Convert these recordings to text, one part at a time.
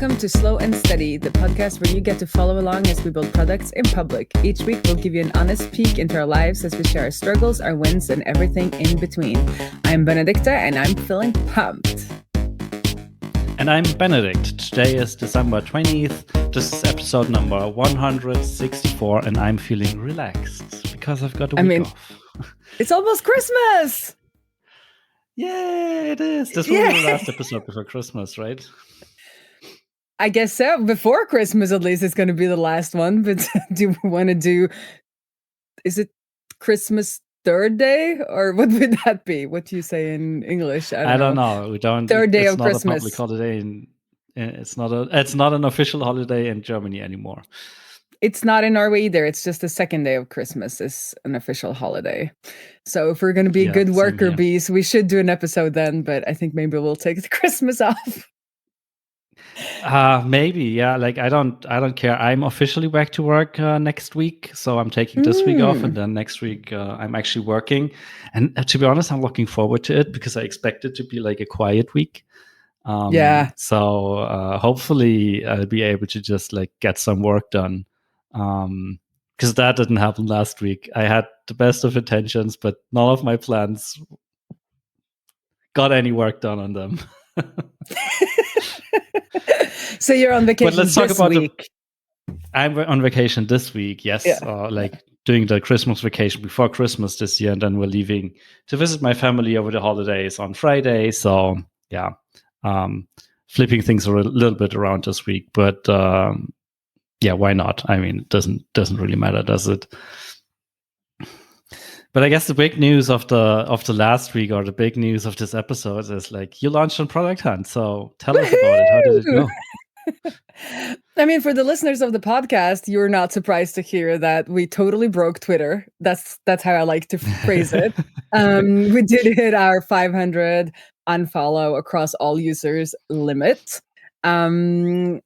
Welcome to Slow and Steady, the podcast where you get to follow along as we build products in public. Each week, we'll give you an honest peek into our lives as we share our struggles, our wins, and everything in between. I'm Benedicte, and I'm feeling pumped. And I'm Benedikt. Today is December 20th. This is episode number 164, and I'm feeling relaxed because I've got a week off. It's almost Christmas! Yay, it is. This will be the last episode before Christmas, right? I guess so. Before Christmas, at least, it's going to be the last one. But do we want to do... Is it Christmas third day? Or what would that be? What do you say in English? I don't know. We don't. Third day of Christmas. It's not a public holiday. It's not an official holiday in Germany anymore. It's not in Norway either. It's just the second day of Christmas is an official holiday. So if we're going to be good worker bees, we should do an episode then. But I think maybe we'll take the Christmas off. Maybe, yeah. Like I don't care. I'm officially back to work next week, so I'm taking this week off, and then next week I'm actually working. And to be honest, I'm looking forward to it because I expect it to be like a quiet week. So hopefully I'll be able to just like get some work done. Because that didn't happen last week. I had the best of intentions, but none of my plans got any work done on them. So you're on vacation but let's talk this about week. I'm on vacation this week, yes. Like doing the Christmas vacation before Christmas this year, and then we're leaving to visit my family over the holidays on Friday. So yeah, flipping things a little bit around this week, but yeah, why not? I mean, it doesn't really matter, does it? But I guess the big news of the last week, or the big news of this episode, is like you launched on ProductHunt. So tell us about it. How did it go? I mean, for the listeners of the podcast, you're not surprised to hear that we totally broke Twitter. That's how I like to phrase it. We did hit our 500 unfollow across all users limit. And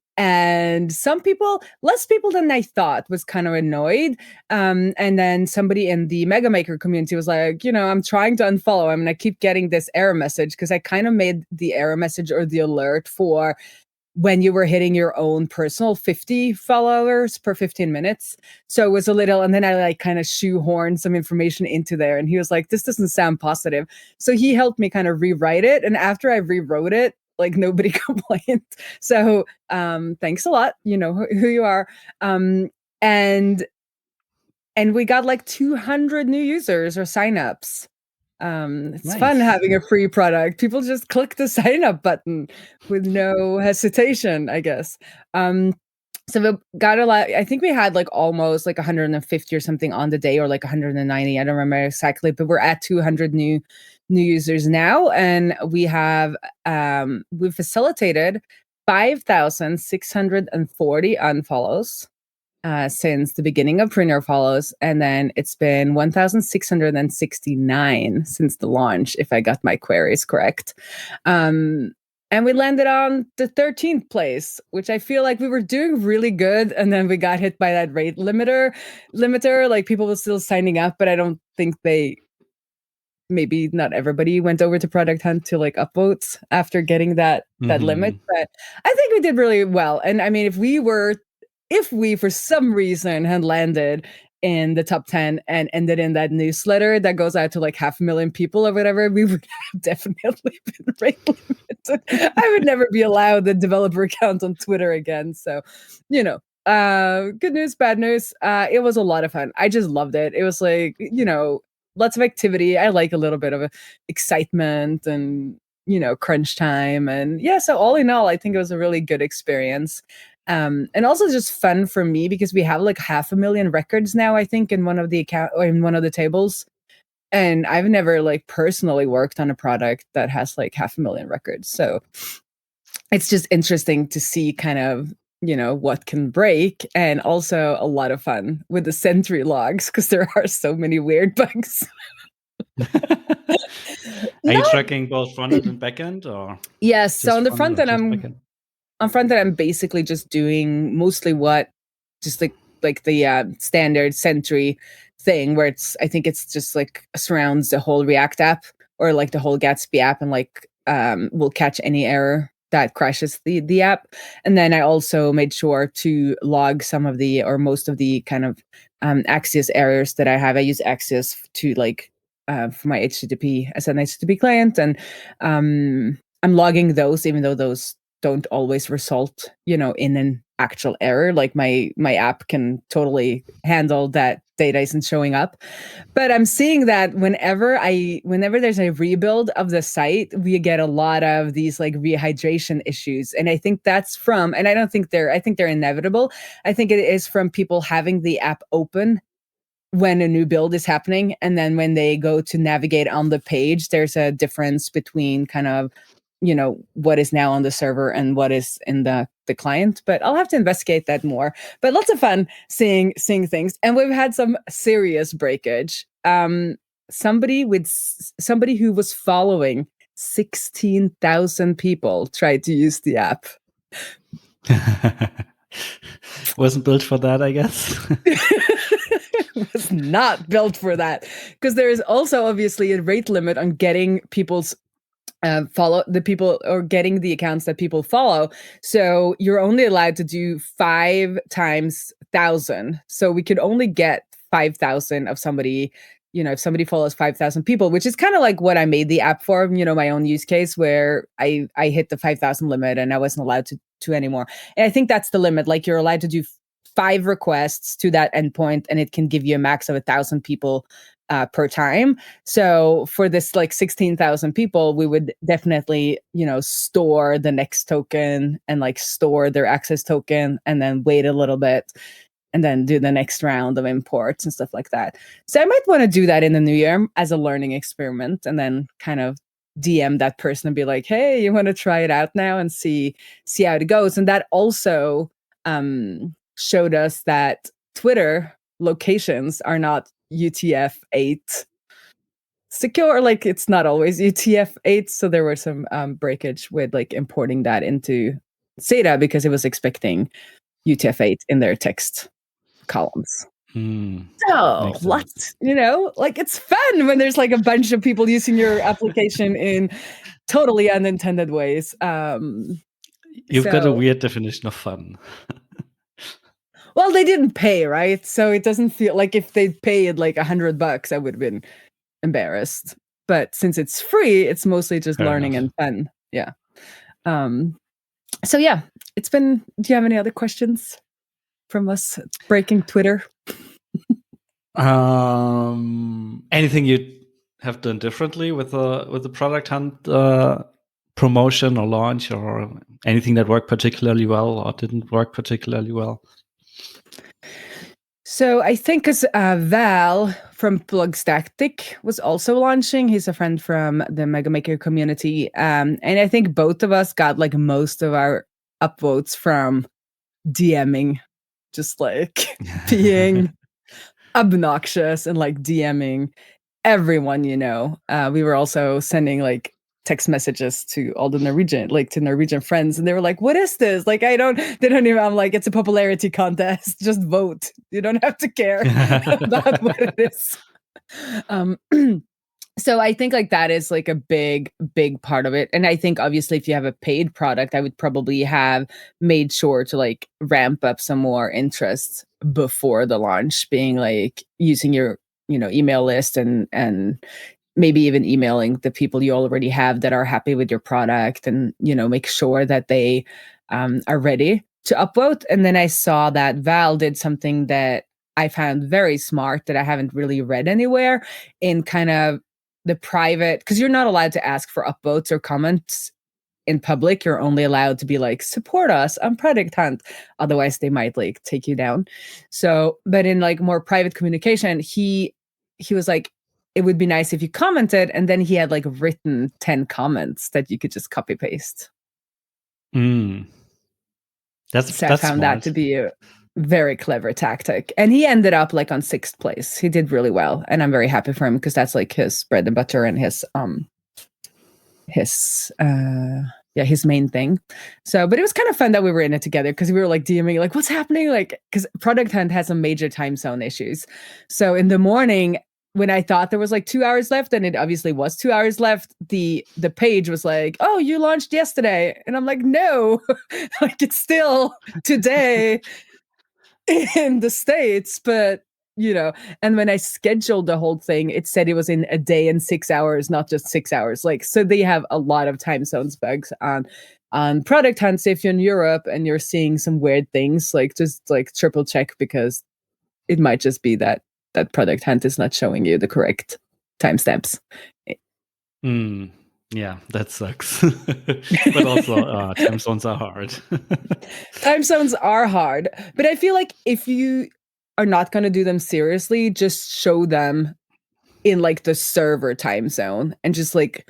some people, less people than I thought, was kind of annoyed. And then somebody in the Mega Maker community was like, I'm trying to unfollow him and I keep getting this error message, because I kind of made the error message or the alert for when you were hitting your own personal 50 followers per 15 minutes. So it was a little, and then I like kind of shoehorned some information into there. And he was like, this doesn't sound positive. So he helped me kind of rewrite it. And after I rewrote it, like nobody complained. So thanks a lot. You know who you are. And we got like 200 new users or signups. It's nice. Fun having a free product. People just click the sign up button with no hesitation, I guess. So we got a lot. I think we had like almost like 150 or something on the day, or like 190. I don't remember exactly, but we're at 200 new users now, and we've facilitated 5,640 unfollows since the beginning of Prune Your Follows, and then it's been 1,669 since the launch, if I got my queries correct. And we landed on the 13th place, which I feel like we were doing really good. And then we got hit by that rate limiter. Like people were still signing up, but I don't think maybe not everybody went over to ProductHunt to like upvotes after getting that limit. But I think we did really well. And I mean, if we for some reason had landed in the top 10 and ended in that newsletter that goes out to like 500,000 people or whatever, we would have definitely been rate limited. I would never be allowed the developer account on Twitter again. So, good news, bad news. It was a lot of fun. I just loved it. It was like, lots of activity. I like a little bit of excitement and, crunch time. And yeah, so all in all, I think it was a really good experience. And also just fun for me because we have like 500,000 records now, I think, in one of the account or in one of the tables. And I've never like personally worked on a product that has like 500,000 records. So it's just interesting to see kind of, what can break, and also a lot of fun with the sentry logs because there are so many weird bugs. Are you tracking both front end and back end, or? Yes. So on the front end, I'm basically just doing mostly just like the standard Sentry thing, where I think it's just like surrounds the whole React app or like the whole Gatsby app, and like will catch any error that crashes the app. And then I also made sure to log some of the, or most of the kind of Axios errors that I have. I use Axios to like for my HTTP as an HTTP client, and I'm logging those, even though those don't always result, in an actual error. Like my app can totally handle that data isn't showing up. But I'm seeing that whenever there's a rebuild of the site, we get a lot of these like rehydration issues. And I think that's and I think they're inevitable. I think it is from people having the app open when a new build is happening. And then when they go to navigate on the page, there's a difference between kind of, what is now on the server and what is in the client. But I'll have to investigate that more. But lots of fun seeing things. And we've had some serious breakage. Somebody who was following 16,000 people tried to use the app. Wasn't built for that, I guess. Was not built for that, because there is also obviously a rate limit on getting people's follow the people, or getting the accounts that people follow. So you're only allowed to do 5 times 1,000. So we could only get 5,000 of somebody. If somebody follows 5,000 people, which is kind of like what I made the app for, my own use case, where I hit the 5,000 limit and I wasn't allowed to anymore. And I think that's the limit. Like, you're allowed to do 5 requests to that endpoint, and it can give you a max of 1,000 people per time. So for this like 16,000 people, we would definitely, store the next token and like store their access token, and then wait a little bit, and then do the next round of imports and stuff like that. So I might want to do that in the new year as a learning experiment, and then kind of DM that person and be like, hey, you want to try it out now and see how it goes. And that also showed us that Twitter locations are not UTF-8 secure. Like, it's not always UTF-8. So there were some breakage with like importing that into SATA, because it was expecting UTF-8 in their text columns. So lots, like, it's fun when there's like a bunch of people using your application in totally unintended ways. You've got a weird definition of fun. Well, they didn't pay, right? So it doesn't feel like, if they paid like $100, I would have been embarrassed. But since it's free, it's mostly just learning and fun. Yeah. So yeah, it's been. Do you have any other questions from us breaking Twitter? Anything you have done differently with the ProductHunt promotion or launch, or anything that worked particularly well or didn't work particularly well? So I think because Val from Plugstatic was also launching. He's a friend from the Mega Maker community. And I think both of us got like most of our upvotes from DMing, just like being obnoxious and like DMing everyone, we were also sending like text messages to all the Norwegian friends, and they were like, what is this? Like, they don't even, I'm like, it's a popularity contest, just vote, you don't have to care about what it is. So I think like that is like a big part of it. And I think obviously if you have a paid product, I would probably have made sure to like ramp up some more interest before the launch, being like using your email list, and maybe even emailing the people you already have that are happy with your product, and make sure that they are ready to upvote. And then I saw that Val did something that I found very smart, that I haven't really read anywhere, in kind of the private, because you're not allowed to ask for upvotes or comments in public. You're only allowed to be like, support us on ProductHunt, otherwise they might like take you down. So, but in like more private communication, he was like, it would be nice if you commented, and then he had like written 10 comments that you could just copy paste. That's I found smart. that to be a very clever tactic, and he ended up like on 6th place. He did really well, and I'm very happy for him, because that's like his bread and butter and his main thing. So, but it was kind of fun that we were in it together, because we were like DMing, like, what's happening? Like, because ProductHunt has some major time zone issues. So in the morning, when I thought there was like 2 hours left, and it obviously was 2 hours left, the page was like, "Oh, you launched yesterday," and I'm like, "No, like it's still today in the States." But and when I scheduled the whole thing, it said it was in a day and 6 hours, not just 6 hours. Like, so they have a lot of time zones bugs on ProductHunt. So if you're in Europe and you're seeing some weird things, like just like triple check, because it might just be that ProductHunt is not showing you the correct timestamps. Yeah, that sucks. But also, time zones are hard. Time zones are hard, but I feel like if you are not going to do them seriously, just show them in like the server time zone and just like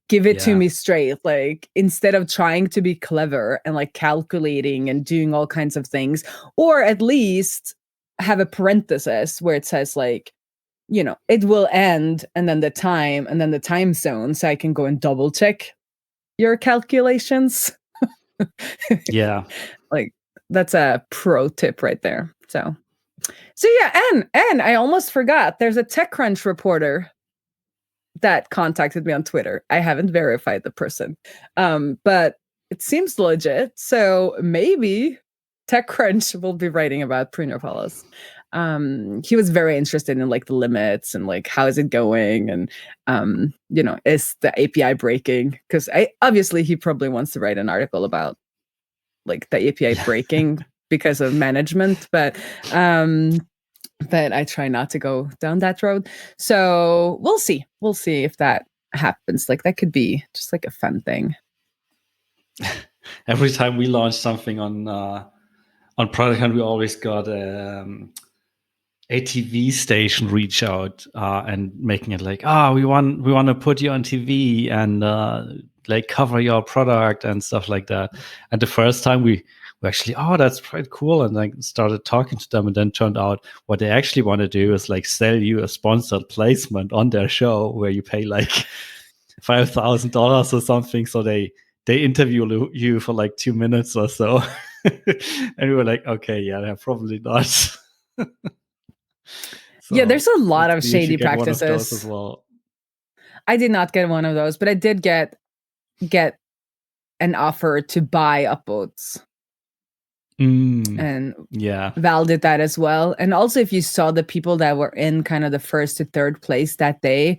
give it to me straight. Like, instead of trying to be clever and like calculating and doing all kinds of things, or at least have a parenthesis where it says like, it will end and then the time and then the time zone, so I can go and double check your calculations. Yeah. Like, that's a pro tip right there. So yeah, and I almost forgot, there's a TechCrunch reporter that contacted me on Twitter. I haven't verified the person, but it seems legit. So maybe TechCrunch will be writing about Prune Your Follows. He was very interested in like the limits and like how is it going, and is the API breaking? Because obviously he probably wants to write an article about like the API breaking because of management, but I try not to go down that road. So we'll see. We'll see if that happens. Like, that could be just like a fun thing. Every time we launch something on ProductHunt, we always got a TV station reach out and making it like, we want to put you on TV and like cover your product and stuff like that. And the first time we actually, that's quite cool, and like started talking to them, and then turned out what they actually want to do is like sell you a sponsored placement on their show where you pay like $5,000 or something. So they interview you for like 2 minutes or so. And we were like, okay, yeah, probably not. So, yeah, there's a lot of shady practices. One of those as well. I did not get one of those, but I did get an offer to buy upvotes. And Val did that as well. And also, if you saw the people that were in kind of the first to third place that day,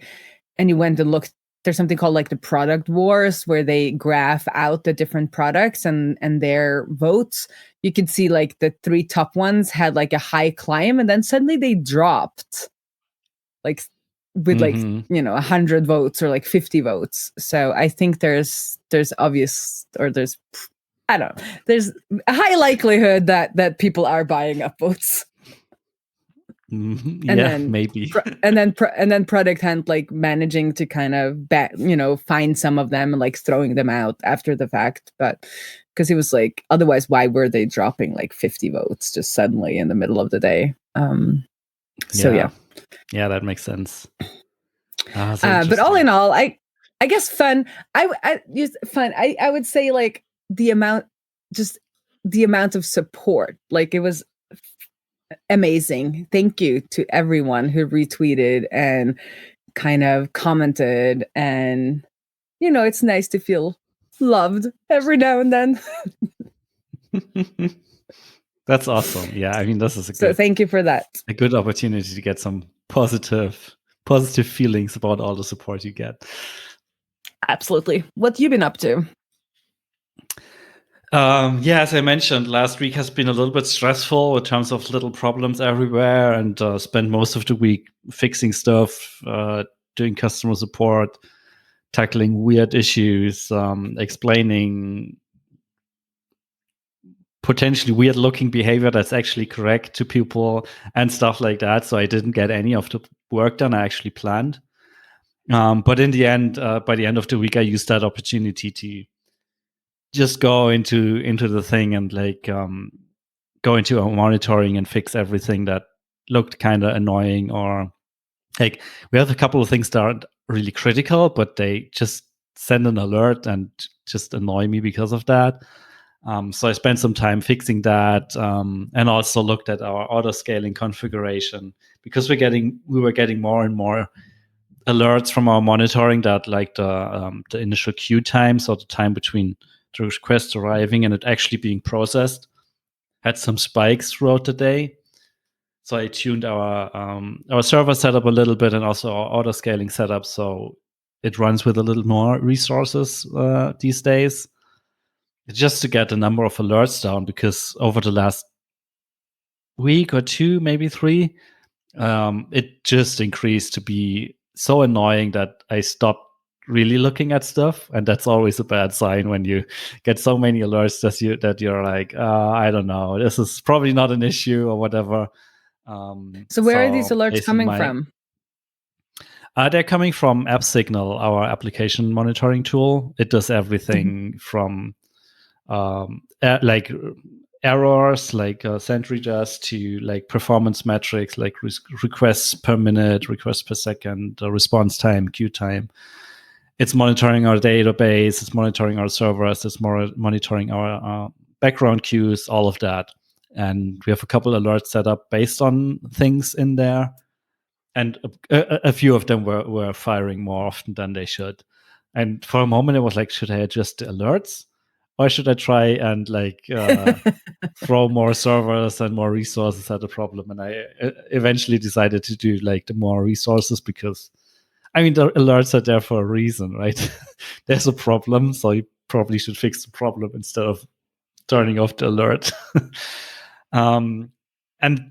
and you went and looked, there's something called like the product wars, where they graph out the different products and their votes. You could see like the 3 top ones had like a high climb, and then suddenly they dropped like with like 100 votes or like 50 votes. So I think there's obvious, or there's, I don't know, there's a high likelihood that people are buying upvotes. Maybe. and then ProductHunt like managing to kind of find some of them and like throwing them out after the fact. But because he was like, otherwise, why were they dropping like 50 votes just suddenly in the middle of the day? Yeah, that makes sense. But all in all, I guess fun. I would say like the amount of support, like it was amazing. Thank you to everyone who retweeted and kind of commented, and it's nice to feel loved every now and then. That's awesome. Yeah, I mean, this is so thank you for that. A good opportunity to get some positive feelings about all the support you get. Absolutely. What you been up to? As I mentioned, last week has been a little bit stressful in terms of little problems everywhere, and spent most of the week fixing stuff, doing customer support, tackling weird issues, explaining potentially weird looking behavior that's actually correct to people and stuff like that. So I didn't get any of the work done I actually planned. But in the end, by the end of the week, I used that opportunity to just go into the thing and like go into our monitoring and fix everything that looked kind of annoying, or like we have a couple of things that aren't really critical, but they just send an alert and just annoy me because of that. So I spent some time fixing that, and also looked at our auto scaling configuration because we were getting more and more alerts from our monitoring that like the initial queue time, so the time between the request arriving and it actually being processed, had some spikes throughout the day. So I tuned our server setup a little bit and also our auto scaling setup, so it runs with a little more resources these days, just to get the number of alerts down, because over the last week or two, maybe 3, it just increased to be so annoying that I stopped really looking at stuff, and that's always a bad sign when you get so many alerts that you're like, I don't know, this is probably not an issue or whatever. So where are these alerts coming from? They're coming from AppSignal, our application monitoring tool. It does everything from like errors, like sentry just, to like performance metrics, like requests per minute, requests per second, response time, queue time. It's monitoring our database, it's monitoring our servers, it's monitoring our background queues, all of that. And we have a couple alerts set up based on things in there. And a few of them were firing more often than they should. And for a moment, it was like, should I adjust the alerts? Or should I try and like throw more servers and more resources at the problem? And I eventually decided to do like the more resources, because I mean, the alerts are there for a reason, right? There's a problem, so you probably should fix the problem instead of turning off the alert. And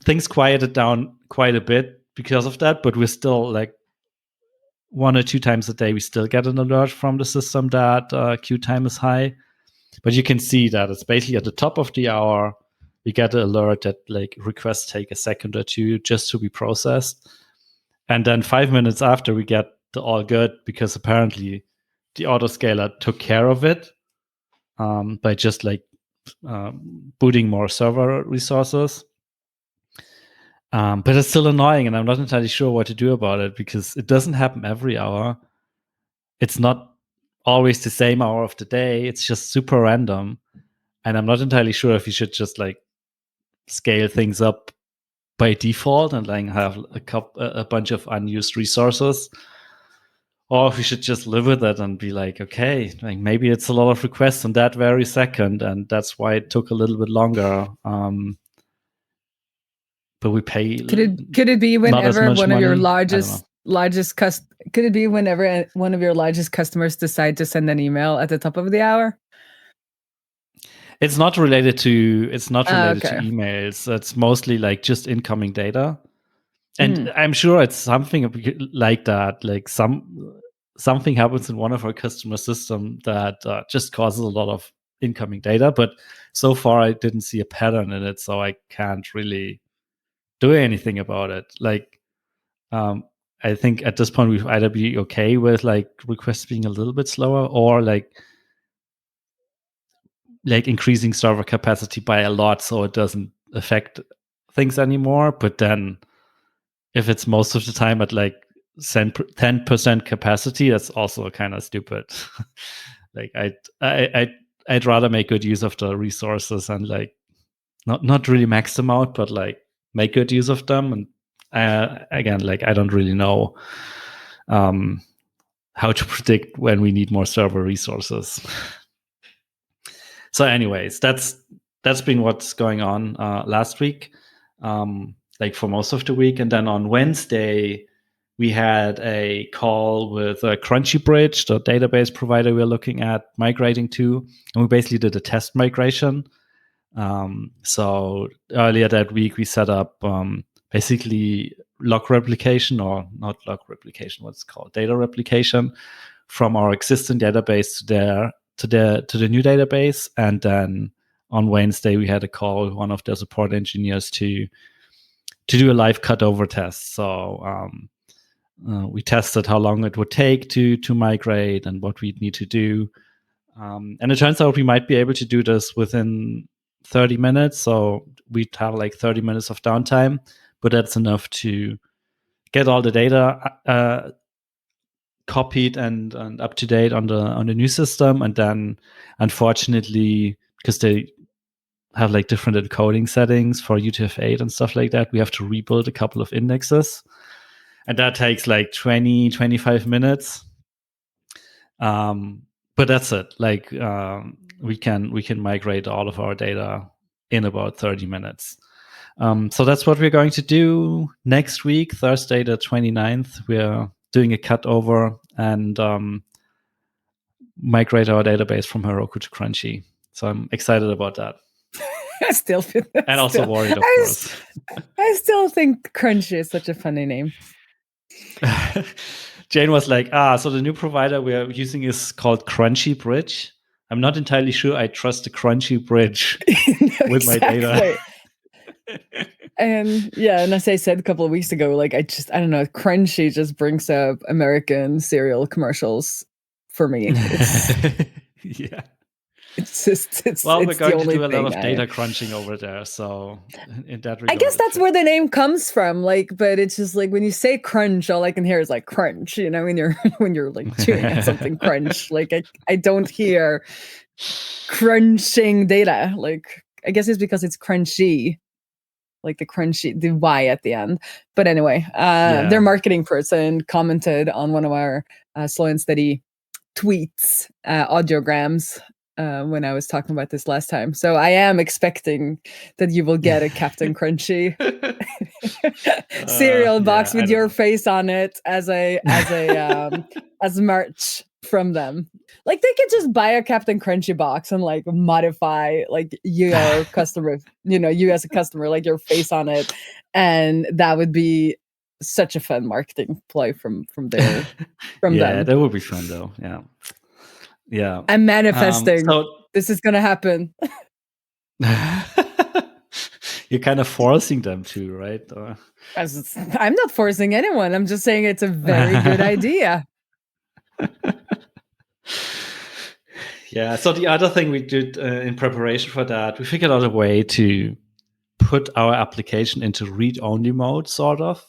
things quieted down quite a bit because of that, but we're still like 1 or 2 times a day, we still get an alert from the system that queue time is high. But you can see that it's basically at the top of the hour, we get an alert that like requests take a second or two just to be processed. And then 5 minutes after, we get the all good, because apparently the autoscaler took care of it by just like booting more server resources. But it's still annoying, and I'm not entirely sure what to do about it, because it doesn't happen every hour. It's not always the same hour of the day. It's just super random. And I'm not entirely sure if you should just like scale things up by default and like have a bunch of unused resources, or if we should just live with it and be like, okay, like maybe it's a lot of requests on that very second, and that's why it took a little bit longer. But we pay. Could it be whenever one of your largest could it be whenever one of your largest customers decide to send an email at the top of the hour? It's not related to emails. It's mostly like just incoming data. And I'm sure it's something like that. Like something happens in one of our customer system that just causes a lot of incoming data. But so far, I didn't see a pattern in it, so I can't really do anything about it. Like, I think at this point we've either be okay with like requests being a little bit slower, or like increasing server capacity by a lot so it doesn't affect things anymore. But then if it's most of the time at like 10% capacity, that's also kind of stupid. Like I'd rather make good use of the resources and like not really max them out, but like make good use of them. And again, like I don't really know how to predict when we need more server resources. So anyways, that's been what's going on last week, like for most of the week. And then on Wednesday, we had a call with CrunchyBridge, the database provider we're looking at migrating to. And we basically did a test migration. So earlier that week, we set up basically log replication, or not log replication, what's called data replication, from our existing database to the new database. And then on Wednesday, we had a call with one of the support engineers to do a live cutover test. So we tested how long it would take to migrate and what we'd need to do. And it turns out we might be able to do this within 30 minutes. So we'd have like 30 minutes of downtime, but that's enough to get all the data copied and up to date on the new system. And then unfortunately, because they have like different encoding settings for UTF-8 and stuff like that. We have to rebuild a couple of indexes, and that takes like 20-25 minutes. But that's it. Like we can migrate all of our data in about 30 minutes. So that's what we're going to do next week, Thursday the 29th. We're doing a cutover and migrate our database from Heroku to Crunchy. So I'm excited about that. I still feel and also worried, of course. I still think Crunchy is such a funny name. Jane was like, so the new provider we're using is called Crunchy Bridge. I'm not entirely sure I trust the Crunchy Bridge with my data. And yeah, and as I said a couple of weeks ago, like I don't know, Crunchy just brings up American cereal commercials for me. Yeah. It's just we're going to do a lot of data crunching over there, so in that regard, I guess that's where the name comes from. Like, but it's just like when you say crunch, all I can hear is like crunch. You know, when you're like chewing at something, crunch. Like I don't hear crunching data. Like I guess it's because it's crunchy, like the Y at the end. But anyway, their marketing person commented on one of our Slow and Steady tweets, audiograms, when I was talking about this last time. So I am expecting that you will get a Captain Crunchy cereal box with your face on it as merch from them. Like they could just buy a Captain Crunchy box and like modify like your customer, you as a customer, like your face on it, and that would be such a fun marketing ploy from them. Yeah, that would be fun though. Yeah. I'm manifesting. This is gonna happen. You're kind of forcing them to, right? I'm not forcing anyone. I'm just saying it's a very good idea. Yeah. So the other thing we did in preparation for that, we figured out a way to put our application into read-only mode, sort of.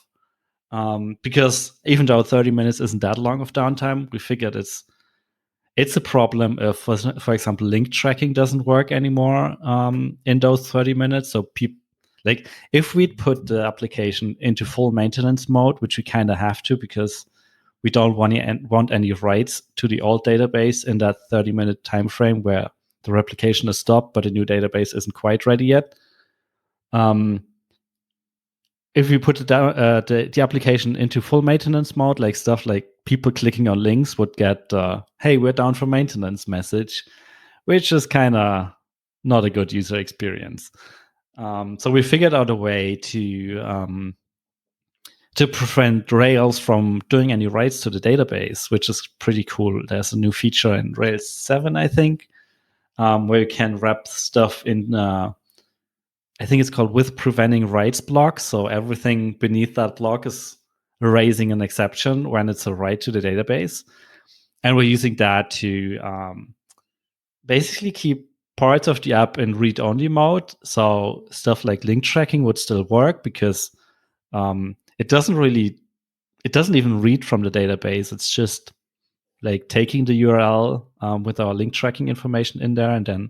Because even though 30 minutes isn't that long of downtime, we figured it's a problem if, for example, link tracking doesn't work anymore in those 30 minutes. So like if we'd put the application into full maintenance mode, which we kind of have to because we don't want any writes to the old database in that 30-minute time frame where the replication is stopped, but the new database isn't quite ready yet. If we put the application into full maintenance mode, like stuff like people clicking on links would get, hey, we're down for maintenance message, which is kind of not a good user experience. So we figured out a way to prevent Rails from doing any writes to the database, which is pretty cool. There's a new feature in Rails 7, I think, where you can wrap stuff in I think it's called with preventing writes block. So everything beneath that block is raising an exception when it's a write to the database. And we're using that to basically keep parts of the app in read-only mode. So stuff like link tracking would still work because it doesn't even read from the database. It's just like taking the URL with our link tracking information in there and then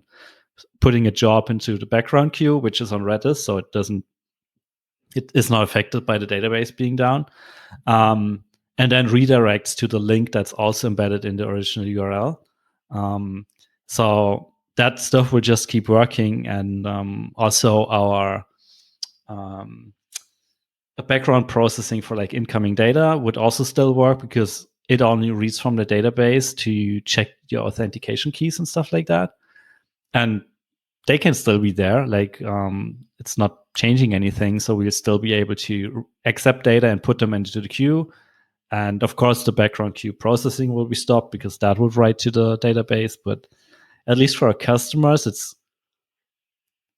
putting a job into the background queue, which is on Redis, so it is not affected by the database being down, and then redirects to the link that's also embedded in the original URL. So that stuff will just keep working, and also our background processing for like incoming data would also still work because it only reads from the database to check your authentication keys and stuff like that. And they can still be there. Like it's not changing anything. So we'll still be able to accept data and put them into the queue. And of course, the background queue processing will be stopped because that would write to the database. But at least for our customers,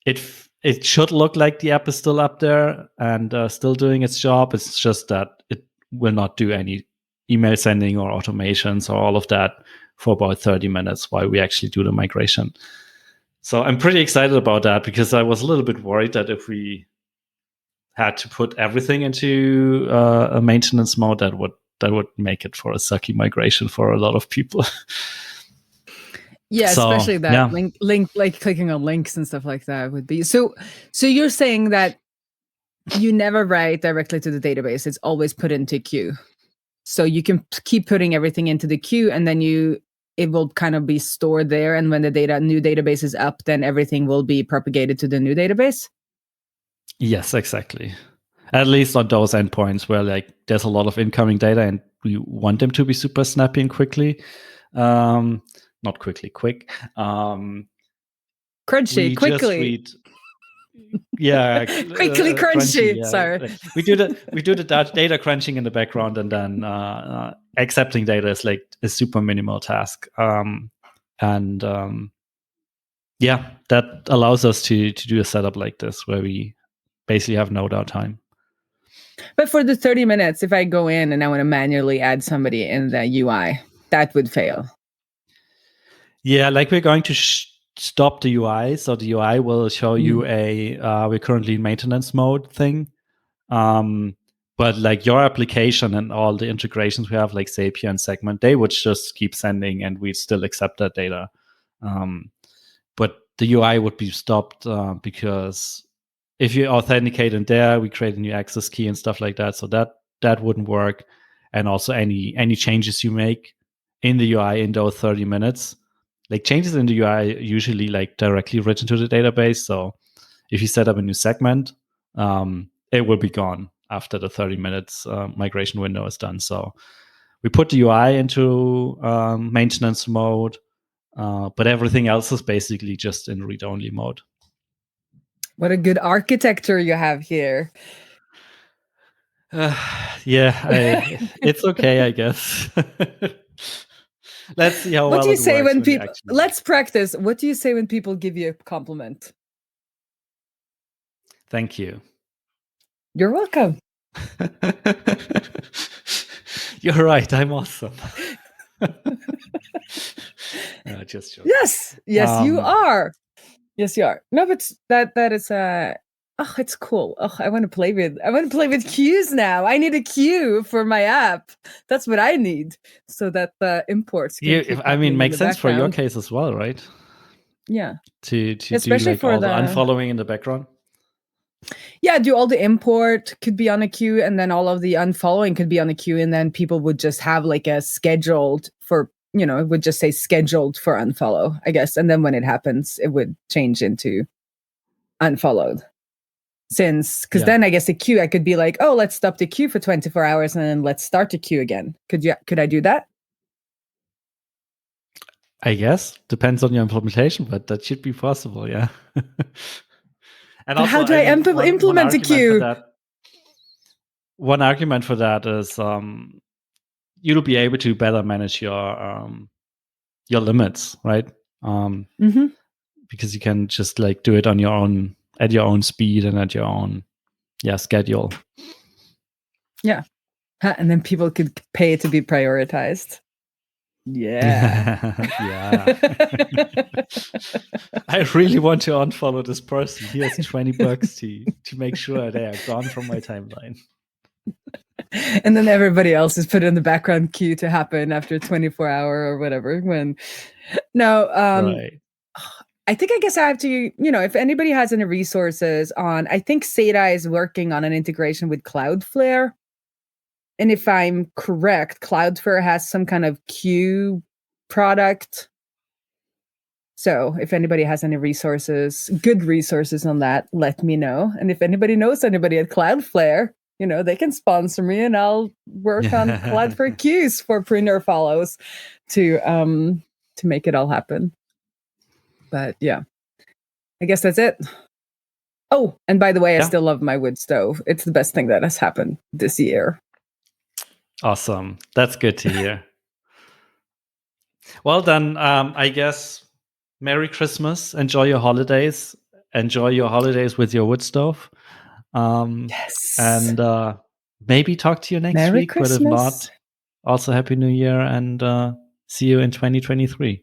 it should look like the app is still up there and still doing its job. It's just that it will not do any email sending or automations or all of that for about 30 minutes while we actually do the migration. So I'm pretty excited about that because I was a little bit worried that if we had to put everything into a maintenance mode, that would make it for a sucky migration for a lot of people. Yeah, So, especially that yeah. link, like clicking on links and stuff like that would be. So you're saying that you never write directly to the database. It's always put into queue. So you can keep putting everything into the queue, and then it will kind of be stored there. And when the new database is up, then everything will be propagated to the new database. Yes, exactly. At least on those endpoints where like there's a lot of incoming data and we want them to be super snappy and quickly. Not quickly, quick. Crunchy, quickly. Just read. Yeah, quickly crunchy. Yeah. Sorry, we do the data crunching in the background, and then accepting data is like a super minimal task. Yeah, that allows us to do a setup like this where we basically have no downtime. But for the 30 minutes, if I go in and I want to manually add somebody in the UI, that would fail. Yeah, like we're going to stop the UI. So the UI will show you we're currently in maintenance mode thing. But like your application and all the integrations we have, like Zapier and Segment, they would just keep sending and we'd still accept that data. But the UI would be stopped because if you authenticate in there, we create a new access key and stuff like that. So that wouldn't work. And also any changes you make in the UI in those 30 minutes, like changes in the UI usually like directly written to the database. So if you set up a new segment, it will be gone after the 30 minutes migration window is done. So we put the UI into maintenance mode, but everything else is basically just in read-only mode. What a good architecture you have here. It's okay, I guess. Let's see how what well do you it say works when people actually... Let's practice. What do you say when people give you a compliment? Thank you. You're welcome. You're right, I'm awesome. Just joking. Yes, you are. Yes, you are. No, but that is it's cool. I want to play with queues now. I need a queue for my app. That's what I need, so that the imports can makes sense for your case as well, right? Yeah. To especially do like for all the unfollowing in the background. Yeah, do all the import could be on a queue, and then all of the unfollowing could be on a queue, and then people would just have like a scheduled for, it would just say scheduled for unfollow, I guess. And then when it happens, it would change into unfollowed. Because then I guess the queue, I could be like, oh, let's stop the queue for 24 hours and then let's start the queue again. Could I do that? I guess depends on your implementation, but that should be possible. Yeah. And also, how do I implement a queue? One argument for that is you'll be able to better manage your limits, right? Because you can just like do it on your own, at your own speed and at your own schedule. Yeah. And then people could pay to be prioritized. Yeah. Yeah. I really want to unfollow this person. Here's $20 to make sure they are gone from my timeline. And then everybody else is put in the background queue to happen after 24 hour or whatever. Right. I guess I have to, if anybody has any resources on, I think SATA is working on an integration with Cloudflare. And if I'm correct, Cloudflare has some kind of queue product. So if anybody has any good resources on that, let me know. And if anybody knows anybody at Cloudflare, they can sponsor me and I'll work on Cloudflare queues for Prune Your Follows to make it all happen. But yeah, I guess that's it. Oh, and by the way, I still love my wood stove. It's the best thing that has happened this year. Awesome. That's good to hear. Well, then, I guess Merry Christmas. Enjoy your holidays. Enjoy your holidays with your wood stove. Yes. And maybe talk to you next Merry week. Christmas. But if not, also Happy New Year and see you in 2023.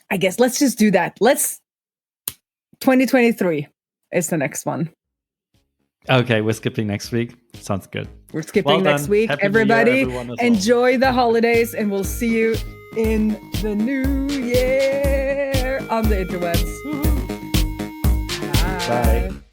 I guess let's just do that. 2023 is the next one. Okay, we're skipping next week. Sounds good. We're skipping next week. Everybody, enjoy the holidays, and we'll see you in the new year on the interwebs. Bye.